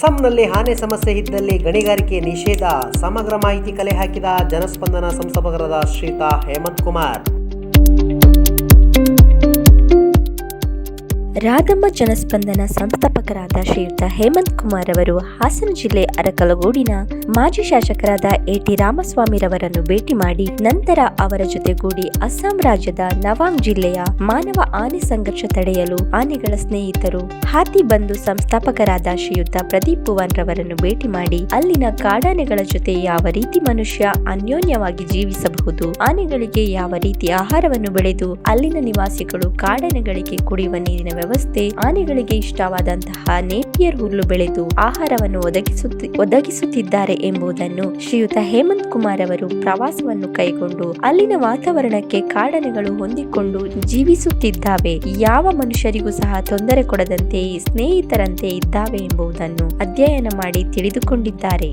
ಅಸ್ಸಾಂನಲ್ಲಿ ಆನೆ ಸಮಸ್ಯೆ ಇದ್ದಲ್ಲಿ ಗಣಿಗಾರಿಕೆ ನಿಷೇಧ. ಸಮಗ್ರ ಮಾಹಿತಿ ಕಲೆ ಹಾಕಿದ ಜನಸ್ಪಂದನ ಸಂಸ್ಥಾಪಕರಾದ ಶ್ರೀಯುತ ಹೇಮಂತ್ ಕುಮಾರ್. ರಾಧಮ್ಮ ಜನಸ್ಪಂದನ ಸಂಸ್ಥಾಪಕರಾದ ಶ್ರೀಯುತ ಹೇಮಂತ್ ಕುಮಾರ್ ಅವರು ಹಾಸನ ಜಿಲ್ಲೆ ಅರಕಲಗೂಡಿನ ಮಾಜಿ ಶಾಸಕರಾದ ಎ.ಟಿ. ರಾಮಸ್ವಾಮಿರವರನ್ನು ಭೇಟಿ ಮಾಡಿ ನಂತರ ಅವರ ಜೊತೆಗೂಡಿ ಅಸ್ಸಾಂ ರಾಜ್ಯದ ನವಾಂಗ್ ಜಿಲ್ಲೆಯ ಮಾನವ ಆನೆ ಸಂಘರ್ಷ ತಡೆಯಲು ಆನೆಗಳ ಸ್ನೇಹಿತರು ಹಾತಿ ಬಂಧು ಸಂಸ್ಥಾಪಕರಾದ ಶ್ರೀಯುತ ಪ್ರದೀಪ್ ಪುವಾನ್ ರವರನ್ನು ಭೇಟಿ ಮಾಡಿ ಅಲ್ಲಿನ ಕಾಡಾನೆಗಳ ಜೊತೆ ಯಾವ ರೀತಿ ಮನುಷ್ಯ ಅನ್ಯೋನ್ಯವಾಗಿ ಜೀವಿಸಬಹುದು, ಆನೆಗಳಿಗೆ ಯಾವ ರೀತಿ ಆಹಾರವನ್ನು ಬೆಳೆದು ಅಲ್ಲಿನ ನಿವಾಸಿಗಳು ಕಾಡಾನೆಗಳಿಗೆ ಕುಡಿಯುವ ನೀರಿನ ವ್ಯವಸ್ಥೆ, ಆನೆಗಳಿಗೆ ಇಷ್ಟವಾದಂತಹ ನೇಪಿಯರ್ ಹುಲ್ಲು ಬೆಳೆದು ಆಹಾರವನ್ನು ಒದಗಿಸುತ್ತಿದ್ದಾರೆ ಎಂಬುದನ್ನು ಶ್ರೀಯುತ ಹೇಮಂತ್ ಕುಮಾರ್ ಅವರು ಪ್ರವಾಸವನ್ನು ಕೈಗೊಂಡು ಅಲ್ಲಿನ ವಾತಾವರಣಕ್ಕೆ ಕಾಡಾನೆಗಳು ಹೊಂದಿಕೊಂಡು ಜೀವಿಸುತ್ತಿದ್ದಾವೆ, ಯಾವ ಮನುಷ್ಯರಿಗೂ ಸಹ ತೊಂದರೆ ಕೊಡದಂತೆ ಸ್ನೇಹಿತರಂತೆ ಇದ್ದಾವೆ ಎಂಬುದನ್ನು ಅಧ್ಯಯನ ಮಾಡಿ ತಿಳಿದುಕೊಂಡಿದ್ದಾರೆ.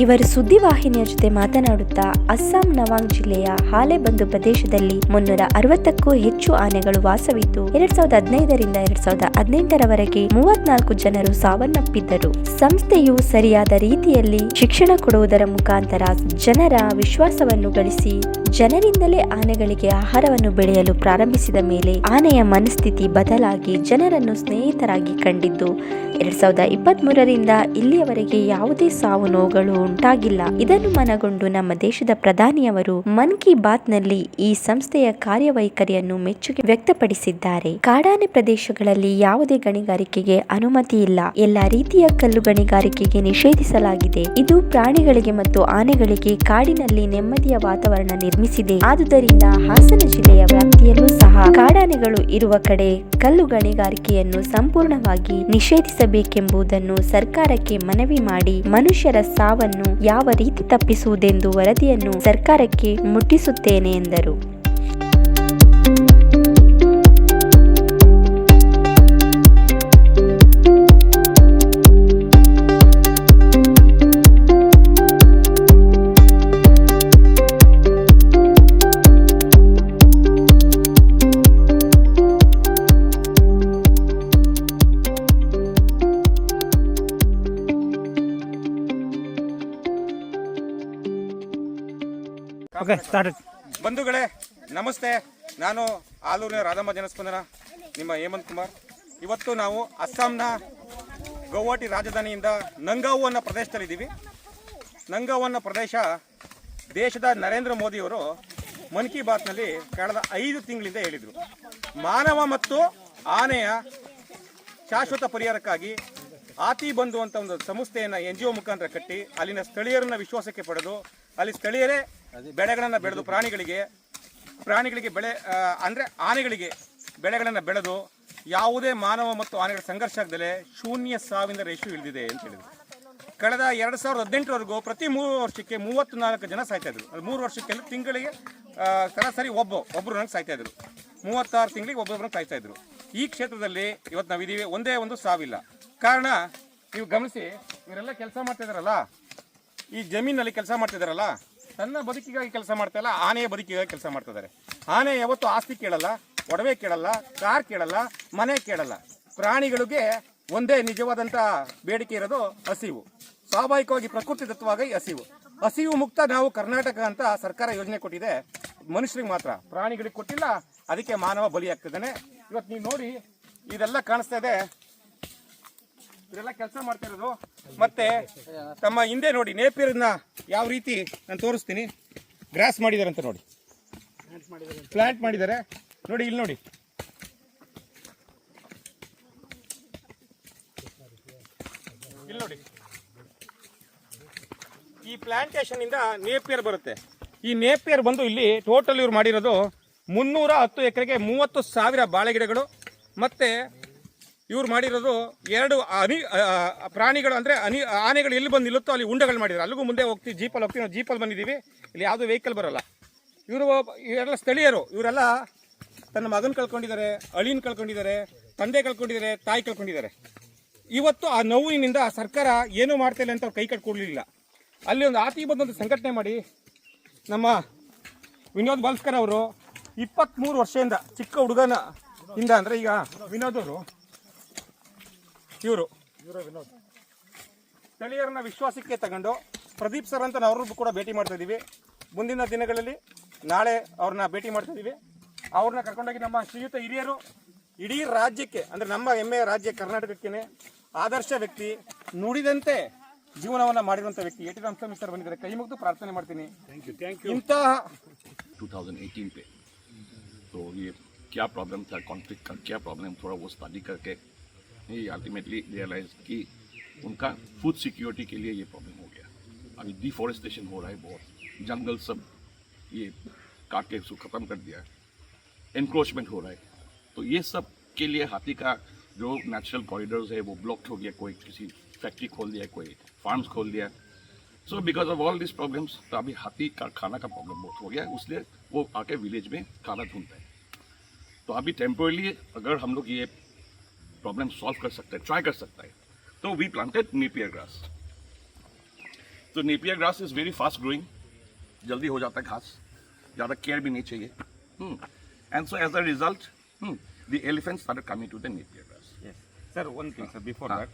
ಇವರು ಸುದ್ದಿವಾಹಿನಿಯ ಜೊತೆ ಮಾತನಾಡುತ್ತಾ ಅಸ್ಸಾಂ ನವಾಂಗ್ ಜಿಲ್ಲೆಯ ಹಾಲೆಬಂದು ಪ್ರದೇಶದಲ್ಲಿ 360ಕ್ಕೂ ಹೆಚ್ಚು ಆನೆಗಳು ವಾಸವಿದ್ದು 2015ರಿಂದ 2018ರವರೆಗೆ 34 ಜನರು ಸಾವನ್ನಪ್ಪಿದ್ದರು. ಸಂಸ್ಥೆಯು ಸರಿಯಾದ ರೀತಿಯಲ್ಲಿ ಶಿಕ್ಷಣ ಕೊಡುವುದರ ಮುಖಾಂತರ ಜನರ ವಿಶ್ವಾಸವನ್ನು ಗಳಿಸಿ ಜನರಿಂದಲೇ ಆನೆಗಳಿಗೆ ಆಹಾರವನ್ನು ಬೆಳೆಯಲು ಪ್ರಾರಂಭಿಸಿದ ಮೇಲೆ ಆನೆಯ ಮನಸ್ಥಿತಿ ಬದಲಾಗಿ ಜನರನ್ನು ಸ್ನೇಹಿತರಾಗಿ ಕಂಡಿದ್ದು 2023ರಿಂದ ಇಲ್ಲಿಯವರೆಗೆ ಯಾವುದೇ ಸಾವು ನೋವುಗಳು ಉಂಟಾಗಿಲ್ಲ. ಇದನ್ನು ಮನಗೊಂಡು ನಮ್ಮ ದೇಶದ ಪ್ರಧಾನಿಯವರು ಮನ್ ಕಿ ಬಾತ್ ನಲ್ಲಿ ಈ ಸಂಸ್ಥೆಯ ಕಾರ್ಯವೈಖರಿಯನ್ನು ಮೆಚ್ಚುಗೆ ವ್ಯಕ್ತಪಡಿಸಿದ್ದಾರೆ. ಕಾಡಾನೆ ಪ್ರದೇಶಗಳಲ್ಲಿ ಯಾವುದೇ ಗಣಿಗಾರಿಕೆಗೆ ಅನುಮತಿ ಇಲ್ಲ, ಎಲ್ಲಾ ರೀತಿಯ ಕಲ್ಲು ಗಣಿಗಾರಿಕೆಗೆ ನಿಷೇಧಿಸಲಾಗಿದೆ. ಇದು ಪ್ರಾಣಿಗಳಿಗೆ ಮತ್ತು ಆನೆಗಳಿಗೆ ಕಾಡಿನಲ್ಲಿ ನೆಮ್ಮದಿಯ ವಾತಾವರಣ ನಿರ್ಮಿಸಿದೆ. ಆದುದರಿಂದ ಹಾಸನ ಜಿಲ್ಲೆಯ ವ್ಯಾಪ್ತಿಯಲ್ಲೂ ಸಹ ಕಾಡಾನೆಗಳು ಇರುವ ಕಡೆ ಕಲ್ಲು ಗಣಿಗಾರಿಕೆಯನ್ನು ಸಂಪೂರ್ಣವಾಗಿ ನಿಷೇಧಿಸಬೇಕೆಂಬುದನ್ನು ಸರ್ಕಾರಕ್ಕೆ ಮನವಿ ಮಾಡಿ ಮನುಷ್ಯರ ಸಾವನ್ನು ಯಾವ ರೀತಿ ತಪ್ಪಿಸುವುದೆಂದು ವರದಿಯನ್ನು ಸರ್ಕಾರಕ್ಕೆ ಮುಟ್ಟಿಸುತ್ತೇನೆ ಎಂದರು. ಬಂಧುಗಳೇ ನಮಸ್ತೆ, ನಾನು ಆಲೂರಿನ ರಾಧಮ್ಮ ಜನಸ್ಪಂದನ ನಿಮ್ಮ ಹೇಮಂತ್ ಕುಮಾರ್. ಇವತ್ತು ನಾವು ಅಸ್ಸಾಂನ ಗೌಹಾಟಿ ರಾಜಧಾನಿಯಿಂದ ನಂಗಾವು ಅನ್ನೋ ಪ್ರದೇಶದಲ್ಲಿದ್ದೀವಿ. ನಂಗಾವು ಅನ್ನೋ ಪ್ರದೇಶ ದೇಶದ ನರೇಂದ್ರ ಮೋದಿಯವರು ಮನ್ ಕಿ ಬಾತ್ನಲ್ಲಿ ಕಳೆದ 5 ತಿಂಗಳಿಂದ ಹೇಳಿದರು, ಮಾನವ ಮತ್ತು ಆನೆಯ ಶಾಶ್ವತ ಪರಿಹಾರಕ್ಕಾಗಿ ಹಾತಿ ಬಂಧು ಅಂತ ಒಂದು ಸಂಸ್ಥೆಯನ್ನು NGO ಮುಖಾಂತರ ಕಟ್ಟಿ ಅಲ್ಲಿನ ಸ್ಥಳೀಯರನ್ನ ವಿಶ್ವಾಸಕ್ಕೆ ಪಡೆದು ಅಲ್ಲಿ ಸ್ಥಳೀಯರೇ ಬೆಳೆಗಳನ್ನು ಬೆಳೆದು ಪ್ರಾಣಿಗಳಿಗೆ ಬೆಳೆ ಅಂದರೆ ಆನೆಗಳಿಗೆ ಬೆಳೆಗಳನ್ನು ಬೆಳೆದು ಯಾವುದೇ ಮಾನವ ಮತ್ತು ಆನೆಗಳ ಸಂಘರ್ಷ ಆಗದಲೇ ಶೂನ್ಯ ಸಾವಿನ ರೇಷು ಇಳಿದಿದೆ ಅಂತ ಹೇಳಿದರು. ಕಳೆದ 2018ವರೆಗೂ ಪ್ರತಿ 3 ವರ್ಷಕ್ಕೆ 34 ಜನ ಸಾಯ್ತಾಯಿದ್ರು. 3 ವರ್ಷಕ್ಕೆ ತಿಂಗಳಿಗೆ ಸರಾಸರಿ ಒಬ್ಬರು ನಂಗೆ ಸಾಯ್ತಾಯಿದ್ರು. 36 ತಿಂಗಳಿಗೆ ಒಬ್ಬೊಬ್ಬರನ್ನ ಸಾಯ್ತಾಯಿದ್ರು. ಈ ಕ್ಷೇತ್ರದಲ್ಲಿ ಇವತ್ತು ನಾವಿದ್ದೀವಿ, ಒಂದೇ ಒಂದು ಸಾವಿಲ್ಲ. ಕಾರಣ ನೀವು ಗಮನಿಸಿ, ಇವರೆಲ್ಲ ಕೆಲಸ ಮಾಡ್ತಾಯಿದ್ದಾರಲ್ಲ, ಈ ಜಮೀನಲ್ಲಿ ಕೆಲಸ ಮಾಡ್ತಿದ್ದಾರಲ್ಲ, ತನ್ನ ಬದುಕಿಗಾಗಿ ಕೆಲಸ ಮಾಡ್ತಾ ಇಲ್ಲ, ಆನೆಯ ಬದುಕಿಗಾಗಿ ಕೆಲಸ ಮಾಡ್ತಿದ್ದಾರೆ. ಆನೆ ಯಾವತ್ತು ಆಸ್ತಿ ಕೇಳಲ್ಲ, ಒಡವೆ ಕೇಳಲ್ಲ, ಕಾರ್ ಕೇಳಲ್ಲ, ಮನೆ ಕೇಳಲ್ಲ. ಪ್ರಾಣಿಗಳಿಗೆ ಒಂದೇ ನಿಜವಾದಂಥ ಬೇಡಿಕೆ ಇರೋದು ಹಸಿವು. ಸ್ವಾಭಾವಿಕವಾಗಿ ಪ್ರಕೃತಿದತ್ತವಾಗಿ ಹಸಿವು ಮುಕ್ತ ನಾವು ಕರ್ನಾಟಕ ಅಂತ ಸರ್ಕಾರ ಯೋಜನೆ ಕೊಟ್ಟಿದೆ. ಮನುಷ್ಯರಿಗೆ ಮಾತ್ರ, ಪ್ರಾಣಿಗಳಿಗೆ ಕೊಟ್ಟಿಲ್ಲ. ಅದಕ್ಕೆ ಮಾನವ ಬಲಿ ಆಗ್ತಿದ್ದಾನೆ. ಇವತ್ತು ನೀವು ನೋಡಿ, ಇದೆಲ್ಲ ಕಾಣಿಸ್ತಾ ಇದೆ, ಇದೆಲ್ಲ ಕೆಲಸ ಮಾಡ್ತಾ ಇರೋದು. ಮತ್ತೆ ತಮ್ಮ ಹಿಂದೆ ನೋಡಿ, ನೇಪಿಯರ್ನ ಯಾವ ರೀತಿ ನಾನು ತೋರಿಸ್ತೀನಿ. ಗ್ರಾಸ್ ಮಾಡಿದ್ದಾರೆ ಅಂತ ನೋಡಿ, ಪ್ಲಾಂಟ್ ಮಾಡಿದ್ದಾರೆ ನೋಡಿ, ಇಲ್ಲಿ ನೋಡಿ. ಇಲ್ಲಿ ನೋಡಿ, ಈ ಪ್ಲಾಂಟೇಶನ್ ಇಂದ ನೇಪಿಯರ್ ಬರುತ್ತೆ. ಈ ನೇಪಿಯರ್ ಬಂದು ಇಲ್ಲಿ ಟೋಟಲ್ ಇವ್ರು ಮಾಡಿರೋದು 310 ಎಕರೆಗೆ 30,000 ಬಾಳೆ ಗಿಡಗಳು. ಮತ್ತೆ ಇವ್ರು ಮಾಡಿರೋದು 2 ಪ್ರಾಣಿಗಳು, ಅಂದರೆ ಆನೆಗಳು ಎಲ್ಲಿ ಬಂದು ನಿಲ್ಲುತ್ತೋ ಅಲ್ಲಿ ಉಂಡೆಗಳು ಮಾಡಿದ್ದಾರೆ. ಅಲ್ಲಿಗೂ ಮುಂದೆ ಹೋಗ್ತೀವಿ, ಜೀಪಲ್ಲಿ ಹೋಗ್ತೀವಿ. ನಾವು ಜೀಪಲ್ಲಿ ಬಂದಿದ್ದೀವಿ, ಇಲ್ಲಿ ಯಾವುದೂ ವೆಹಿಕಲ್ ಬರೋಲ್ಲ. ಇವರೆಲ್ಲ ಸ್ಥಳೀಯರು. ಇವರೆಲ್ಲ ತನ್ನ ಮಗನ ಕಳ್ಕೊಂಡಿದ್ದಾರೆ, ಅಳಿನ ಕಳ್ಕೊಂಡಿದ್ದಾರೆ, ತಂದೆ ಕಳ್ಕೊಂಡಿದ್ದಾರೆ, ತಾಯಿ ಕಳ್ಕೊಂಡಿದ್ದಾರೆ. ಇವತ್ತು ಆ ನೋವಿನಿಂದ ಸರ್ಕಾರ ಏನೂ ಮಾಡ್ತಾ ಇಲ್ಲ ಅಂತ ಅವ್ರು ಕೈ ಕಟ್ಕೊಡ್ಲಿಲ್ಲ. ಅಲ್ಲಿ ಒಂದು ಆತಿ ಬಂದೊಂದು ಸಂಘಟನೆ ಮಾಡಿ ನಮ್ಮ ವಿನೋದ್ ಬಾಲ್ಸ್ಕರ್ ಅವರು 23 ವರ್ಷದಿಂದ ಚಿಕ್ಕ ಹುಡುಗನ ಇಂದ ಅಂದರೆ ಈಗ ವಿನೋದ್ ಅವರು ಇವರು ಸ್ಥಳೀಯರನ್ನ ವಿಶ್ವಾಸಕ್ಕೆ ತಗೊಂಡು ಪ್ರದೀಪ್ ಸರ್ ಅಂತ ಅವ್ರಿಗೂ ಕೂಡ ಭೇಟಿ ಮಾಡ್ತಾ ಇದ್ದೀವಿ. ಮುಂದಿನ ದಿನಗಳಲ್ಲಿ ನಾಳೆ ಅವ್ರನ್ನ ಭೇಟಿ ಮಾಡ್ತಾ ಇದ್ದೀವಿ. ಅವ್ರನ್ನ ಕರ್ಕೊಂಡೋಗಿ ನಮ್ಮ ಶ್ರೀಯುತ ಹಿರಿಯರು ಇಡೀ ರಾಜ್ಯಕ್ಕೆ ಅಂದರೆ ನಮ್ಮ ಹೆಮ್ಮೆಯ ರಾಜ್ಯ ಕರ್ನಾಟಕಕ್ಕೆ ಆದರ್ಶ ವ್ಯಕ್ತಿ, ನುಡಿದಂತೆ ಜೀವನವನ್ನು ಮಾಡಿರುವಂಥ ವ್ಯಕ್ತಿ ಎ ಟಿ ರಾಮಸ್ವಾಮಿ ಸರ್ ಬಂದಿದ್ದಾರೆ. ಕೈ ಮುಗಿದು ಪ್ರಾರ್ಥನೆ ಮಾಡ್ತೀನಿ. Thank you. ಇಂತಹ 2018 पे तो ये क्या प्रॉब्लम था, कॉन्फ्लिक्ट का क्या प्रॉब्लम, थोड़ा वो स्टडी करके ये अल्टीमेटली रियलाइज कि उनका फूड सिक्योरिटी के लिए ये प्रॉब्लम हो गया. अभी डिफॉरेस्टेशन हो रहा है बहुत, जंगल सब ये काट के उसको ख़त्म कर दिया है, एनक्रोचमेंट हो रहा है. तो ये सब के लिए हाथी का जो नेचुरल कॉरिडोर्स है वो ब्लॉक्ड हो गया, कोई किसी फैक्ट्री खोल दिया, कोई फार्म्स खोल दिया. So because of all this problems तो अभी हाथी का खाना का प्रॉब्लम बहुत हो गया, इसलिए वो आके विलेज में खाना ढूंढता है. तो अभी टेम्पोरली अगर हम लोग ये प्रॉब्लम सॉल्व कर सकते हैं, ट्राई कर सकता है, तो वी प्लांटेड नेपियर ग्रास. तो Napier grass is very fast growing, जल्दी हो जाता है घास, ज़्यादा केयर भी नहीं चाहिए. And so as a result the elephants started coming to the Napier grass. Sir one thing sir, before that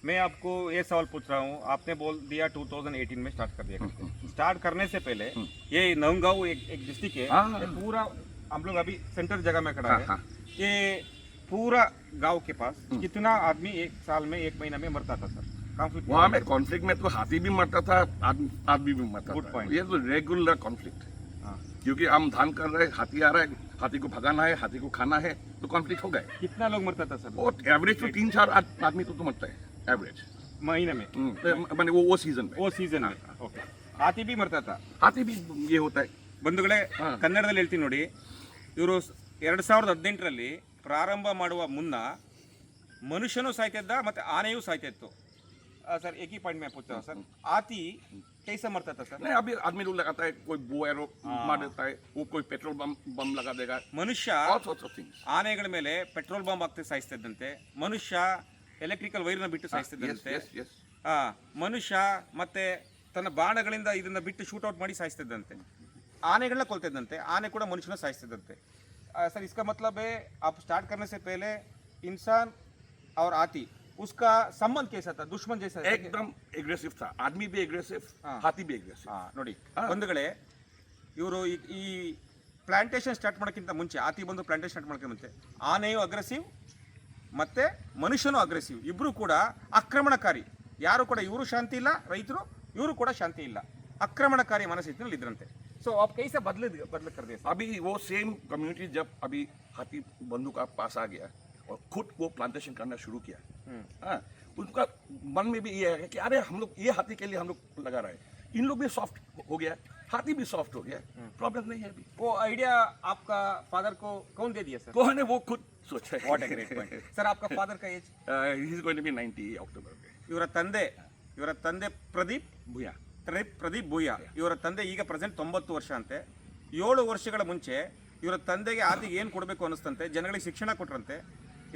मैं आपको ये सवाल पूछ रहा हूँ. आपने बोल दिया 2018 में स्टार्ट कर दिया. स्टार्ट करने से पहले ये नवगांव एक डिस्ट्रिक्ट है, ये पूरा हम लोग अभी सेंटर जगह में खड़ा है. ये पूरा गांव के पास कितना आदमी एक साल में, एक महीना में मरता था सर? कॉन्फ्लिक्ट वहाँ में कॉन्फ्लिक्ट में तो हाथी भी मरता था, आदमी भी मरता Good था. point. ये तो रेगुलर कॉन्फ्लिक्ट है, क्योंकि हम धान कर रहे हैं, हाथी आ रहा है, हाथी को भगाना है, हाथी को खाना है, तो कॉन्फ्लिक्ट हो गए. कितना लोग मरता था सर और एवरेज तो 3-4 आदमी तो मरता है एवरेज महीने में? मैंने वो सीजन में. वो सीजन में ಓಕೆ. ಹಾತಿ ಬಿ ಮರ್ತಾ था. हाथी भी ये होता है. ಬಂಧುಗಳೇ, ಕನ್ನಡದಲ್ಲಿ ಹೇಳ್ತೀನಿ ನೋಡಿ. ಇವರು 2018ರಲ್ಲಿ ಪ್ರಾರಂಭ ಮಾಡುವ ಮುನ್ನ ಮನುಷ್ಯನೂ ಸಾಯ್ತಿದ್ದ ಮತ್ತು ಆನೆಯೂ ಸಾಯ್ತಿತ್ತು. सर एक ही पॉइंट में पूछ रहा हूँ सर, हाथी कैसे मरता था सर? नहीं, अभी आदमी लोग लगाता है, कोई बो एरो मार देता है, वो कोई पेट्रोल बम लगा देगा. ಮನುಷ್ಯ All sorts of things. ಆನೆಗಳ ಮೇಲೆ ಪೆಟ್ರೋಲ್ ಬಾಂಬ್ ಹಾಕ್ತಿ ಸಾಯಿಸ್ತಿದ್ದಂತೆ, ಮನುಷ್ಯ ಎಲೆಕ್ಟ್ರಿಕಲ್ ವೈರ್ನ ಬಿಟ್ಟು ಸಾಯಿಸ್ತಿದ್ದಂತೆ, yes. ಮನುಷ್ಯ ಮತ್ತೆ ತನ್ನ ಬಾಣಗಳಿಂದ ಇದನ್ನ ಬಿಟ್ಟು ಶೂಟ್ಔಟ್ ಮಾಡಿ ಸಾಯಿಸ್ತಿದ್ದಂತೆ, ಆನೆಗಳನ್ನ ಕೊಲ್ತಿದ್ದಂತೆ, ಆನೆ ಕೂಡ ಮನುಷ್ಯನ ಸಾಯಿಸ್ತಿದ್ದಂತೆ. सर इसका मतलब है आप स्टार्ट करने से पहले इंसान और हाथी उसका संबंध कैसा था? दुश्मन जैसा? एकदम एग्रेसिव था, आदमी भी एग्रेसिव, हाथी भी एग्रेसिव. ನೋಡಿ ಬಂಧುಗಳೇ, ಇವರು ಈ ಪ್ಲಾಂಟೇಶನ್ ಸ್ಟಾರ್ಟ್ ಮಾಡೋಕ್ಕಿಂತ ಮುಂಚೆ, ಹಾತಿ ಬಂದು ಪ್ಲಾಂಟೇಶನ್ ಸ್ಟಾರ್ಟ್ ಮಾಡೋಕ್ಕಿಂತ ಮುಂಚೆ ಆನೆಯು ಅಗ್ರೆಸಿವ್ ಮತ್ತೆ ಮನುಷ್ಯನೂ ಅಗ್ರೆಸಿವ್, ಇಬ್ಬರು ಕೂಡ ಆಕ್ರಮಣಕಾರಿ. ಯಾರು ಕೂಡ ಇವರು ಶಾಂತಿ ಇಲ್ಲ, ರೈತರು ಇವರು ಕೂಡ ಶಾಂತಿ ಇಲ್ಲ, आक्रमणकारी मनस्थिति इधरंते. सो आप कैसे बदल कर दिए? अभी वो सेम कम्युनिटी जब अभी हाथी बंधु का पास आ गया और खुद वो प्लांटेशन करना शुरू किया, उनका मन में भी ये है कि अरे हम लोग ये हाथी के लिए हम लोग लगा रहे हैं, इन लोग भी सॉफ्ट हो गया, हाथी भी सॉफ्ट हो गया, प्रॉब्लम नहीं है अभी. वो आइडिया आपका फादर को कौन दे दिया सर? कौन है? वो खुद सोचा है. What a great point. Sir आपका फादर का age? He is going to be 90 October. ಇವರ ತಂದೆ ಪ್ರದೀಪ್ ಭೂಯಾ. ಇವರ ತಂದೆ ಈಗ ಪ್ರೆಸೆಂಟ್ 90 ವರ್ಷ ಅಂತೆ. 7 ವರ್ಷಗಳ ಮುಂಚೆ ಇವರ ತಂದೆಗೆ ಆತಿಗೆ ಏನು ಕೊಡಬೇಕು ಅನ್ನಿಸ್ತಂತೆ, ಜನಗಳಿಗೆ ಶಿಕ್ಷಣ ಕೊಟ್ರಂತೆ.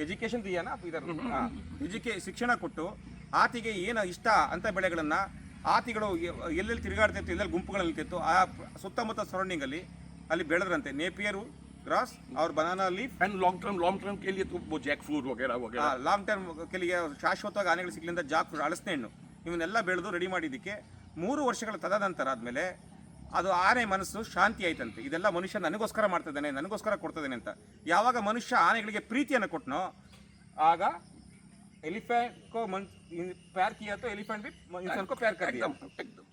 ಎಜುಕೇಶನ್ ದಿಯಾನ ಶಿಕ್ಷಣ ಕೊಟ್ಟು ಆತಿಗೆ ಏನು ಇಷ್ಟ ಅಂತ ಬೆಳೆಗಳನ್ನ ಆತಿಗಳು ಎಲ್ಲೆಲ್ಲಿ ತಿರುಗಾಡ್ತಿತ್ತು, ಎಲ್ಲೆಲ್ಲಿ ಗುಂಪುಗಳಲ್ಲಿ ಇರ್ತಿತ್ತು, ಆ ಸುತ್ತಮುತ್ತ ಸರೌಂಡಿಂಗ್ ಅಲ್ಲಿ ಬೆಳೆದ್ರಂತೆ. ನೇಪಿಯರು ग्रास और banana leaf and long term के लिए तो वो जैक फ्रूट वगैरह ಲಾಂಗ್ ಟರ್ಮ್ ಕೆಲಿಗೆ ಶಾಶ್ವತವಾಗಿ ಆನೆಗಳ ಸಿಗ್ಲಿಂದ ಜಾಕ್ ಫ್ರೂಟ್, ಹಳಸನೆ ಹಣ್ಣು ಇವನ್ನೆಲ್ಲ ಬೆಳೆದು ರೆಡಿ ಮಾಡಿದ್ದಕ್ಕೆ 3 ವರ್ಷಗಳ ತದನಂತರ ಆದಮೇಲೆ ಅದು ಆನೆ ಮನಸ್ಸು ಶಾಂತಿ ಆಯ್ತಂತೆ. ಇದೆಲ್ಲ ಮನುಷ್ಯ ನನಗೋಸ್ಕರ ಮಾಡ್ತಿದ್ದಾನೆ, ನನಗೋಸ್ಕರ ಕೊಡ್ತಿದ್ದಾನೆ ಅಂತ. ಯಾವಾಗ ಮನುಷ್ಯ ಆನೆಗಳಿಗೆ ಪ್ರೀತಿಯನ್ನು ಕೊಟ್ಟನೋ ಆಗ ಎಲಿಫೆಂಟ್ ಕೋ ಪ್ಯಾರ್ ಕಿಯಾ ತೋ ಎಲಿಫೆಂಟ್ ಬಿ ಇನ್ಸಾನ್ ಕೋ ಪ್ಯಾರ್ ಕರ್ ದಿಯಾ.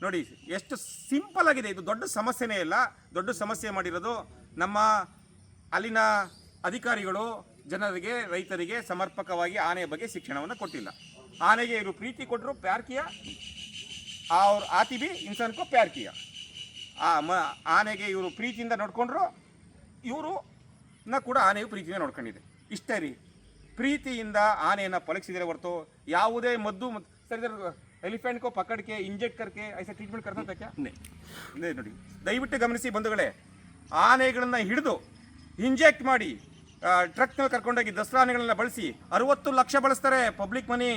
ನೋಡಿ ಎಷ್ಟು ಸಿಂಪಲ್ ಆಗಿದೆ ಇದು. ದೊಡ್ಡ ಸಮಸ್ಯೆನೇ ಇಲ್ಲ. ದೊಡ್ಡ ಸಮಸ್ಯೆ ಮಾಡಿರೋದು ನಮ್ಮ ಅಲ್ಲಿನ ಅಧಿಕಾರಿಗಳು ಜನರಿಗೆ, ರೈತರಿಗೆ ಸಮರ್ಪಕವಾಗಿ ಆನೆಯ ಬಗ್ಗೆ ಶಿಕ್ಷಣವನ್ನು ಕೊಟ್ಟಿಲ್ಲ. ಆನೆಗೆ ಇವರು ಪ್ರೀತಿ ಕೊಟ್ಟರು, ಪ್ಯಾರ್ ಕಿಯಾ, ಅವ್ರ ಆತಿ ಬಿ ಇನ್ಸಾನ್ ಕೋ ಪ್ಯಾರ್ ಕಿಯಾ. ಆನೆಗೆ ಇವರು ಪ್ರೀತಿಯಿಂದ ನೋಡ್ಕೊಂಡ್ರು, ಇವರು ಕೂಡ ಆನೆಯು ಪ್ರೀತಿಯಿಂದ ನೋಡ್ಕೊಂಡಿದೆ. ಇಷ್ಟೇ ರೀ, ಪ್ರೀತಿಯಿಂದ ಆನೆಯನ್ನು ಪಲಕಿಸಿದರೆ ಹೊರತು ಯಾವುದೇ ಮದ್ದು ಸರ್ ಎಲಿಫೆಂಟ್ ಕೋ ಪಕಡ್ಕೆ ಇಂಜೆಕ್ಟ್ ಕರ್ಕೆ ಐಸಾ ಟ್ರೀಟ್ಮೆಂಟ್ ಕರ್ತಾ ಕ್ಯಾ ನೋಡಿ. ದಯವಿಟ್ಟು ಗಮನಿಸಿ ಬಂಧುಗಳೇ, ಆನೆಗಳನ್ನು ಹಿಡಿದು ಇಂಜೆಕ್ಟ್ ಮಾಡಿ ಟ್ರಕ್ನಲ್ಲಿ ಕರ್ಕೊಂಡೋಗಿ ದಸರಾ ಆನೆಗಳನ್ನ ಬಳಸಿ 60 ಲಕ್ಷ ಬಳಸ್ತಾರೆ. ಪಬ್ಲಿಕ್ ಮನಿ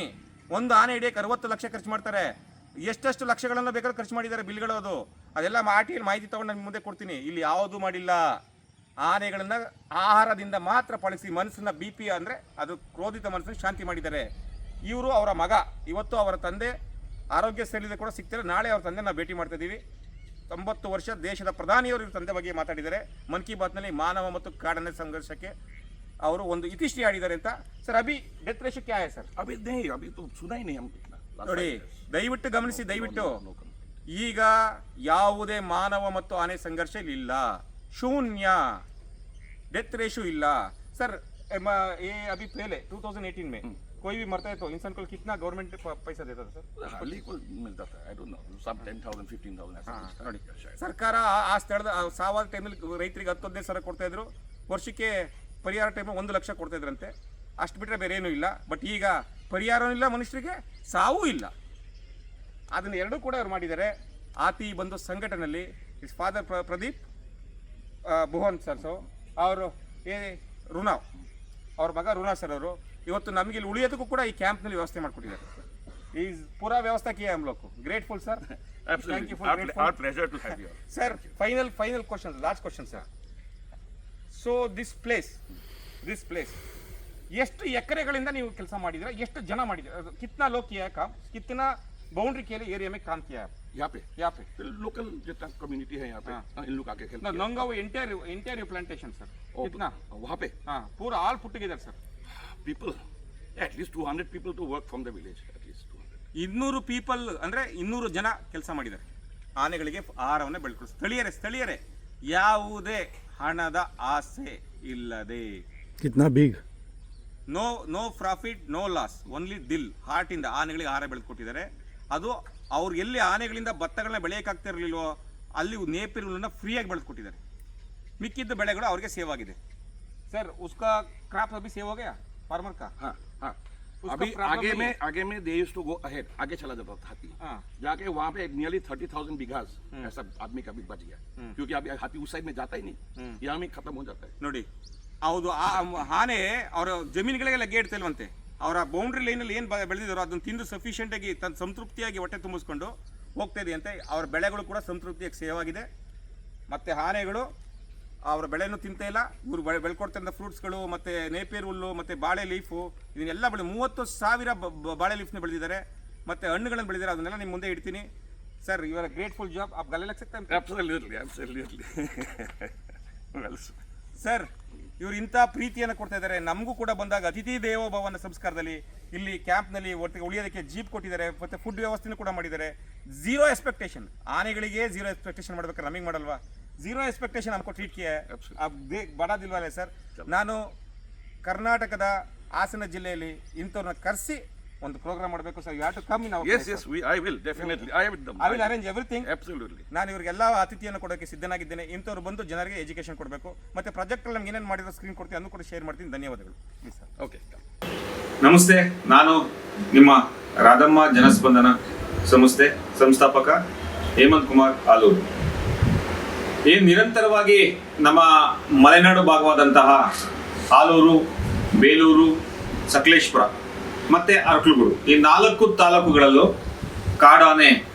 ಒಂದು ಆನೆ ಹಿಡಿಯಕ್ಕೆ 60 ಲಕ್ಷ ಖರ್ಚು ಮಾಡ್ತಾರೆ. ಎಷ್ಟೆಷ್ಟು ಲಕ್ಷಗಳನ್ನು ಬೇಕಾದ್ರೂ ಖರ್ಚು ಮಾಡಿದ್ದಾರೆ ಬಿಲ್ಗಳು. ಅದೆಲ್ಲ ಆಟಿಯಲ್ಲಿ ಮಾಹಿತಿ ತೊಗೊಂಡು ನಾನು ಮುಂದೆ ಕೊಡ್ತೀನಿ. ಇಲ್ಲಿ ಯಾವುದೂ ಮಾಡಿಲ್ಲ. ಆನೆಗಳನ್ನು ಆಹಾರದಿಂದ ಮಾತ್ರ ಪಾಲಿಸಿ ಮನಸ್ಸನ್ನ BP ಅಂದರೆ ಅದು ಕ್ರೋಧಿತ ಮನಸ್ಸನ್ನು ಶಾಂತಿ ಮಾಡಿದ್ದಾರೆ. ಇವರು ಅವರ ಮಗ, ಇವತ್ತು ಅವರ ತಂದೆ ಆರೋಗ್ಯ ಸರಿಯಿಲ್ಲದೆ ಕೂಡ ಸಿಗ್ತಾರೆ. ನಾಳೆ ಅವ್ರ ತಂದೆ ನಾವು ಭೇಟಿ ಮಾಡ್ತಾ ಇದ್ದೀವಿ. 90 ವರ್ಷ ದೇಶದ ಪ್ರಧಾನಿಯವರು ಇವ್ರ ತಂದೆ ಬಗ್ಗೆ ಮಾತಾಡಿದ್ದಾರೆ. ಮನ್ ಕಿ ಬಾತ್ನಲ್ಲಿ ಮಾನವ ಮತ್ತು ಕಾಡಾನೆ ಸಂಘರ್ಷಕ್ಕೆ ಅವರು ಒಂದು ಇತಿಶ್ರೀ ಆಡಿದ್ದಾರೆ ಅಂತ. ಸರ್ ಅಭಿ ಡೆತ್ ರೇಷೋ ಕ್ಯಾ ಹೈ ಸರ್? अभी नहीं, अभी तो सुना ही नहीं हम ನೋಡಿ, ದಯವಿಟ್ಟು ಗಮನಿಸಿ, ದಯವಿಟ್ಟು. ಈಗ ಯಾವುದೇ ಮಾನವ ಮತ್ತು ಆನೆ ಸಂಘರ್ಷ ಇಲ್ಲ, ಶೂನ್ಯ. डेथ रेशो इल्ला सर. ये अभी पहले 2018 में कोई भी मरता है तो इंसान को कितना गवर्नमेंट पैसा देता था सर? हल्ली को मिलता था, आई डोंट नो, सम 10,000 15,000 ऐसा ನೋಡಿ, ಸರ್ಕಾರ ಆ ಸ್ಥಳದ ಸಾವಾದ ಟೈಮಲ್ಲಿ ರೈತರಿಗೆ 10-15 ಸಾವಿರ ಕೊಡ್ತಾ ಇದ್ರು. ವರ್ಷಕ್ಕೆ ಪರಿಹಾರ ಟೈಮಲ್ಲಿ 1 ಲಕ್ಷ ಕೊಡ್ತಾ ಇದ್ರಂತೆ. ಅಷ್ಟು ಬಿಟ್ಟರೆ ಬೇರೆ ಏನೂ ಇಲ್ಲ. ಬಟ್ ಈಗ ಪರಿಹಾರವೂ ಇಲ್ಲ, ಮನುಷ್ಯರಿಗೆ ಸಾವೂ ಇಲ್ಲ. ಅದನ್ನು ಎರಡೂ ಕೂಡ ಅವ್ರು ಮಾಡಿದ್ದಾರೆ. ಆತಿ ಬಂದು ಸಂಘಟನೆಯಲ್ಲಿ is father Pradeep Bhuvan sir, so ಅವರು ರುನಾವ್ ಅವ್ರ ಮಗ ರುನಾ ಸರ್ ಅವರು ಇವತ್ತು ನಮಗೆ ಇಲ್ಲಿ ಉಳಿಯೋದಕ್ಕೂ ಕೂಡ ಈ ಕ್ಯಾಂಪ್ನಲ್ಲಿ ವ್ಯವಸ್ಥೆ ಮಾಡಿಕೊಟ್ಟಿದ್ದಾರೆ. ಈ ಪೂರಾ ವ್ಯವಸ್ಥೆ ಕಿಯಾ ಹಮ್ ಲೋಗ್ grateful sir. Thank you for our pleasure to have you sir. Final question, last question sir. So this place ಎಷ್ಟು ಎಕರೆಗಳಿಂದ ನೀವು ಕೆಲಸ ಮಾಡಿದ್ದೀರಾ? ಎಷ್ಟು ಜನ ಮಾಡಿದ್ದೀರಾ? ಕಿತ್ನಾ ಲೋಗ್ ಕಿಯಾ ಕಾಮ್, ಕಿತ್ನಾ बाउंड्री के लिए एरिया में काम किया है? यहाँ पे लोकल जितना कम्युनिटी है यहाँ पे इन लोग आके खेलते हैं. नंगाव इंटीरियर प्लांटेशन सर कितना वहाँ पे? हाँ, पूरा all put together sir. People, at least 200 people to work from the village, at least 200. 200 people ಅಂದರೆ 200 ಜನ ಕೆಲಸ ಮಾಡಿದ್ದಾರೆ. ಆನೆಗಳಿಗೆ ಆಹಾರವನ್ನು ಬೆಳ್ಕೊಳ್ಳಿ ಸ್ಥಳೀಯರೇ ಯಾವುದೇ ಹಣದ ಆಸೆ ಇಲ್ಲದೆ. कितना बिग? No profit no loss, only ದಿಲ್, ಹಾರ್ಟ್ ಇಂದ ಆನೆಗಳಿಗೆ ಆಹಾರ ಬೆಳೆದುಕೊಟ್ಟಿದ್ದಾರೆ. ಅದು ಅವ್ರು ಎಲ್ಲಿ ಆನೆಗಳಿಂದ ಭತ್ತಗಳನ್ನ ಬೆಳೆಯೋಕ್ಕಾಗ್ತಾ ಇರಲಿಲ್ವೋ ಅಲ್ಲಿ ನೇಪಿಯರ್ ಹುಲ್ಲನ್ನ ಫ್ರೀಯಾಗಿ ಬೆಳೆದುಕೊಟ್ಟಿದ್ದಾರೆ. ಮಿಕ್ಕಿದ್ದ ಬೆಳೆಗಳು ಅವ್ರಿಗೆ ಸೇವ್ ಆಗಿದೆ सर. उसका क्रॉप अभी सेव हो गया फार्मर का? हाँ. अभी आगे में they used to go ahead, आगे चला जाता था हाथी. जाके वहाँ पे नियरली 30,000 बीघास ऐसा आदमी का भी बच गया, क्योंकि अभी हाथी उस साइड में जाता ही नहीं, यहाँ में खत्म हो जाता है. ನೋಡಿ, ಹೌದು, ಆನೆ ಅವರ ಜಮೀನುಗಳಿಗೆ ಲಗ್ಗೆ ಇಡ್ತಿಲ್ವಂತೆ. ಅವರ ಬೌಂಡ್ರಿ ಲೈನಲ್ಲಿ ಏನು ಬೆಳೆದಿದ್ದಾರೋ ಅದನ್ನು ತಿಂದು ಸಫಿಷಿಯೆಂಟಾಗಿ ತನ್ನ ಸಂತೃಪ್ತಿಯಾಗಿ ಹೊಟ್ಟೆ ತುಂಬಿಸ್ಕೊಂಡು ಹೋಗ್ತಾ ಇದೆ ಅಂತೆ. ಅವರ ಬೆಳೆಗಳು ಕೂಡ ಸಂತೃಪ್ತಿಯಾಗಿ ಸೇವ್ ಆಗಿದೆ. ಮತ್ತು ಆನೆಗಳು ಅವರ ಬೆಳೆನೂ ತಿಂತ ಇಲ್ಲ. ಇವರು ಬೆಳ್ಕೊಡ್ತಿರೋ ಫ್ರೂಟ್ಸ್ಗಳು ಮತ್ತು ನೇಪಿಯರ್ ಹುಲ್ಲು ಮತ್ತು ಬಾಳೆ ಲೀಫು ಇದನ್ನೆಲ್ಲ 30,000 ಬಾಳೆ ಲೀಫ್ನ ಬೆಳೆದಿದ್ದಾರೆ. ಮತ್ತು ಹಣ್ಣುಗಳನ್ನು ಬೆಳೆದಿದ್ದಾರೆ. ಅದನ್ನೆಲ್ಲ ನಿಮ್ಮ ಮುಂದೆ ಇಡ್ತೀನಿ ಸರ್. ಇವರ ಗ್ರೇಟ್ಫುಲ್ ಜಾಬ್ आप गले लग सकते हैं? Absolutely. ಸರ್, ಇವರು ಇಂಥ ಪ್ರೀತಿಯನ್ನು ಕೊಡ್ತಾ ಇದ್ದಾರೆ. ನಮಗೂ ಕೂಡ ಬಂದಾಗ ಅತಿಥಿ ದೇವೋ ಭವನ ಸಂಸ್ಕಾರದಲ್ಲಿ ಇಲ್ಲಿ ಕ್ಯಾಂಪ್ನಲ್ಲಿ ಒಟ್ಟಿಗೆ ಉಳಿಯೋದಕ್ಕೆ ಜೀಪ್ ಕೊಟ್ಟಿದ್ದಾರೆ, ಮತ್ತು ಫುಡ್ ವ್ಯವಸ್ಥೆನೂ ಕೂಡ ಮಾಡಿದ್ದಾರೆ. 0 ಎಕ್ಸ್ಪೆಕ್ಟೇಷನ್. ಆನೆಗಳಿಗೆ 0 ಎಕ್ಸ್ಪೆಕ್ಟೇಷನ್ ಮಾಡ್ಬೇಕಾದ್ರೆ ನಮಗೆ ಮಾಡಲ್ವಾ? 0 ಎಕ್ಸ್ಪೆಕ್ಟೇಷನ್ ನಮ್ಗೆ ಟ್ರೀಟ್ಗೆ ಬಡಾದಿಲ್ವಲ್ಲ ಸರ್. ನಾನು ಕರ್ನಾಟಕದ ಹಾಸನ ಜಿಲ್ಲೆಯಲ್ಲಿ ಇಂಥವ್ರನ್ನ ಕರೆಸಿ ಒಂದು ಪ್ರೋಗ್ರಾಮ್ ಮಾಡಬೇಕು sir. You have to come in ಅವರ್. Yes, I will definitely. I will arrange everything. Absolutely. ನಾನು ಇವರಿಗೆಲ್ಲ ಅತಿಥಿಯನ್ನು ಕೊಡೋಕ್ಕೆ ಸಿದ್ಧನಾಗಿದ್ದೇನೆ. ಇಂಥವ್ರು ಬಂದು ಜನರಿಗೆ ಎಜುಕೇಶನ್ ಕೊಡಬೇಕು. ಮತ್ತೆ ಪ್ರಾಜೆಕ್ಟ್ ಅಲ್ಲಿ ನಮ್ಗೆ ಏನೇನು ಮಾಡಿರೋ ಸ್ಕ್ರೀನ್ ಕೊಡ್ತೀನಿ, ಅದನ್ನು ಕೂಡ ಶೇರ್ ಮಾಡ್ತೀನಿ. ಧನ್ಯವಾದಗಳು. Please sir. Okay. ನಮಸ್ತೆ, ನಾನು ನಿಮ್ಮ ರಾಧಮ್ಮ ಜನಸ್ಪಂದನ ಸಂಸ್ಥೆ ಸಂಸ್ಥಾಪಕ ಹೇಮಂತ್ ಕುಮಾರ್ ಆಲೂರು. ಏನು ನಿರಂತರವಾಗಿ ನಮ್ಮ ಮಲೆನಾಡು ಭಾಗವಾದಂತಹ ಆಲೂರು, ಬೇಲೂರು, ಸಕಲೇಶ್ಪುರ ಮತ್ತು ಅರಕಲಗೂಡು ಈ 4 ತಾಲೂಕುಗಳಲ್ಲೂ ಕಾಡಾನೆ